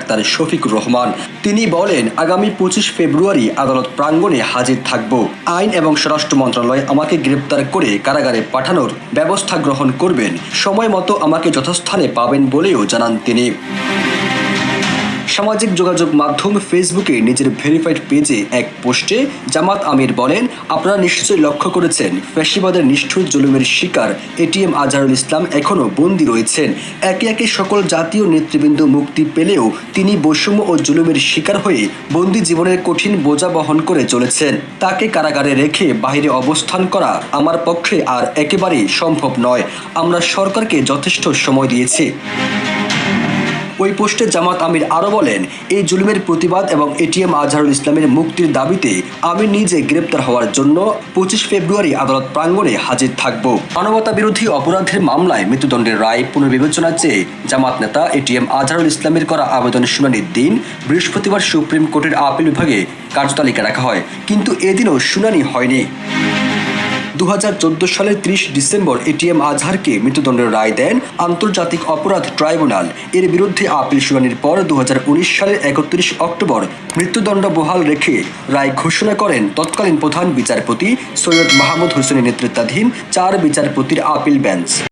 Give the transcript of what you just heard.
Doctor Shafiqur Rahman. তিনি বলেন, আগামী 25 ফেব্রুয়ারি আদালত প্রাঙ্গণে হাজির থাকব। আইন এবং স্বরাষ্ট্র মন্ত্রণালয় আমাকে গ্রেপ্তার করে কারাগারে পাঠানোর ব্যবস্থা গ্রহণ করবেন। সময় মতো আমাকে যথাস্থানে পাবেন বলেও জানান তিনি। সামাজিক যোগাযোগ মাধ্যম ফেসবুকে নিজের ভেরিফাইড পেজে এক পোস্টে জামাত আমির বলেন, আপনারা নিশ্চয়ই লক্ষ্য করেছেন ফ্যাসিবাদের নিষ্ঠুর জুলুমের শিকার এটিএম আজহারুল ইসলাম এখনও বন্দী রয়েছেন। একে একে সকল জাতীয় নেতৃবৃন্দ মুক্তি পেলেও তিনি বৈষম্য ও জুলুমের শিকার হয়ে বন্দী জীবনের কঠিন বোঝা বহন করে চলেছেন। তাকে কারাগারে রেখে বাইরে অবস্থান করা আমার পক্ষে আর একেবারেই সম্ভব নয়। আমরা সরকারকে যথেষ্ট সময় দিয়েছি। ওই পোস্টে জামাত আমির আরও বলেন, এই জুলুমের প্রতিবাদ এবং এটিএম আজহারুল ইসলামের মুক্তির দাবিতে আমি নিজে গ্রেপ্তার হওয়ার জন্য 25 ফেব্রুয়ারি আদালত প্রাঙ্গণে হাজির থাকব। মানবতা বিরোধী অপরাধের মামলায় মৃত্যুদণ্ডের রায় পুনর্বিবেচনা চেয়ে জামাত নেতা এটিএম আজহারুল ইসলামের করা আবেদনের শুনানির দিন বৃহস্পতিবার সুপ্রিম কোর্টের আপিল বিভাগে কার্যতালিকা রাখা হয়, কিন্তু এদিনও শুনানি হয়নি। 2014 সালের 30 ডিসেম্বর এটিএম আজহারকে মৃত্যুদণ্ডের রায় দেন আন্তর্জাতিক অপরাধ ট্রাইব্যুনাল। এর বিরুদ্ধে আপিল শুনানির পর 2019 সালের 31 অক্টোবর মৃত্যুদণ্ড বহাল রেখে রায় ঘোষণা করেন তৎকালীন প্রধান বিচারপতি সৈয়দ মাহমুদ হোসেনের নেতৃত্বাধীন 4 বিচারপতির আপিল বেঞ্চ।